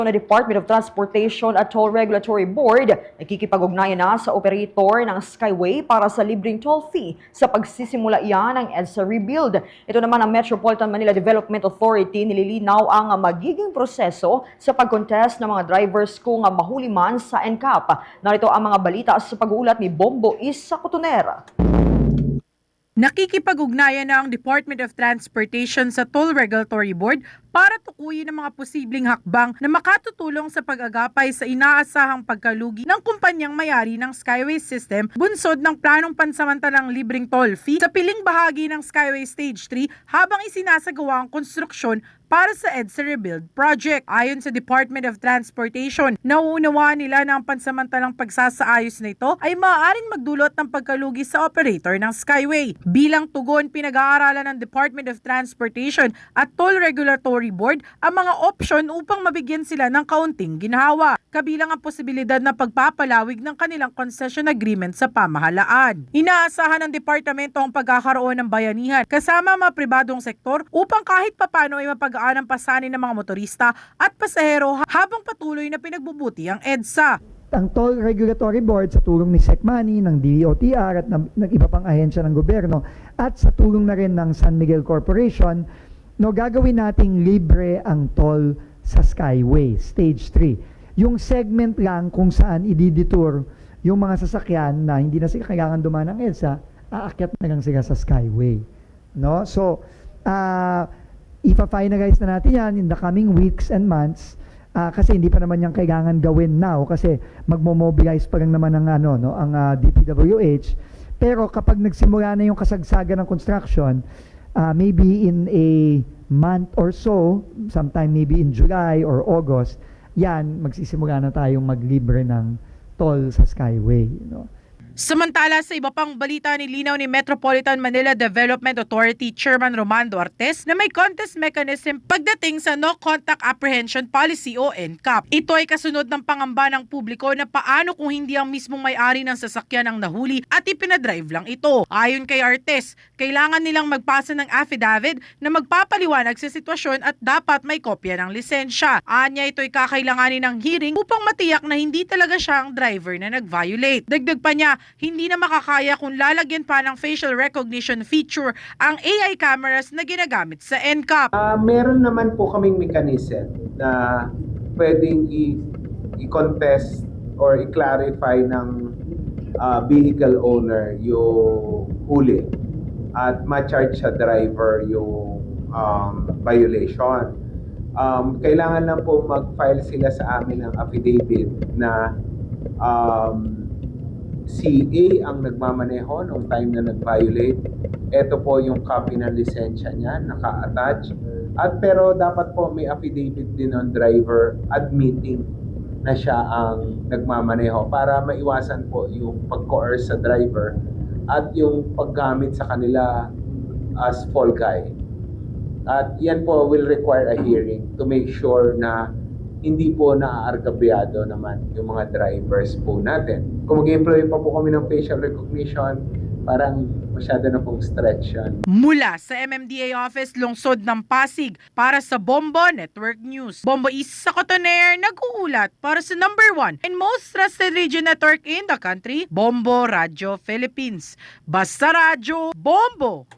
Na Department of Transportation at Toll Regulatory Board nakikipag-ugnayan na sa operator ng Skyway para sa libreng toll fee sa pagsisimula iyan ng EDSA rebuild. Ito naman ang Metropolitan Manila Development Authority nililinaw ang magiging proseso sa pag-contest ng mga drivers kung mahuli man sa NCAP. Narito ang mga balita sa pag-uulat ni Bombo Isa Cotonera. Nakikipag-ugnayan na ang Department of Transportation sa Toll Regulatory Board para tukuyin ang mga posibleng hakbang na makatutulong sa pag-agapay sa inaasahang pagkalugi ng kumpanyang may-ari ng Skyway System bunsod ng planong pansamantalang libreng toll fee sa piling bahagi ng Skyway Stage 3 habang isinasagawa ang konstruksyon para sa EDSA Rebuild Project. Ayon sa Department of Transportation, nauunawaan nila na ang pansamantalang pagsasaayos na ito ay maaaring magdulot ng pagkalugi sa operator ng Skyway. Bilang tugon, pinag-aaralan ng Department of Transportation at Toll Regulatory Board ang mga opsyon upang mabigyan sila ng kaunting ginhawa, kabilang ang posibilidad na pagpapalawig ng kanilang concession agreement sa pamahalaan. Inaasahan ng departamento ang pagkakaroon ng bayanihan kasama mga pribadong sektor upang kahit papano ay mapagaan ang pasanin ng mga motorista at pasahero habang patuloy na pinagbubuti ang EDSA. Ang Toll Regulatory Board sa tulong ni SECMANI, ng DOTR at ng iba pang ahensya ng gobyerno at sa tulong na rin ng San Miguel Corporation, gagawin nating libre ang toll sa Skyway, Stage 3. Yung segment lang kung saan ididetour yung mga sasakyan na hindi na sila kailangan dumaan ng EDSA, aakyat na lang sila sa Skyway. No? So, ipa-finalize na natin yan in the coming weeks and months. Kasi hindi pa naman yan kailangan gawin now kasi magmo-mobilize pa lang naman ang DPWH. Pero kapag nagsimula na yung kasagsagan ng construction, maybe in a month or so, sometime maybe in July or August, yan, magsisimula na tayong maglibre ng toll sa Skyway. Samantala, sa iba pang balita, nilinaw ni Metropolitan Manila Development Authority Chairman Romando Artes na may contest mechanism pagdating sa No Contact Apprehension Policy o NCAP. Ito ay kasunod ng pangamba ng publiko na paano kung hindi ang mismong may-ari ng sasakyan ang nahuli at ipinadrive lang ito. Ayon kay Artes, kailangan nilang magpasa ng affidavit na magpapaliwanag sa sitwasyon at dapat may kopya ng lisensya. Anya, ito ay kakailanganin ng hearing upang matiyak na hindi talaga siya ang driver na nag-violate. Dagdag pa niya, hindi na makakaya kung lalagyan pa ng facial recognition feature ang AI cameras na ginagamit sa NCAP. Meron naman po kaming mechanism na pwedeng i-contest or i-clarify ng vehicle owner yung huli at ma-charge sa driver yung violation. Kailangan lang po mag-file sila sa amin ng affidavit na si A ang nagmamaneho nung time na nag-violate. Ito po yung copy ng lisensya niya, naka-attach. At pero dapat po may affidavit din ng driver admitting na siya ang nagmamaneho para maiwasan po yung pag-coerce sa driver at yung paggamit sa kanila as fall guy. At yan po will require a hearing to make sure na hindi po naaargabyado naman yung mga drivers po natin. Kung mag-employ pa po kami ng facial recognition, parang masyado na pong stretch yan. Mula sa MMDA Office, Lungsod ng Pasig, para sa Bombo Network News. Bombo Isa Cotonera, nag-uulat para sa number 1 and most trusted radio network in the country, Bombo Radio Philippines. Basta Radyo, Bombo!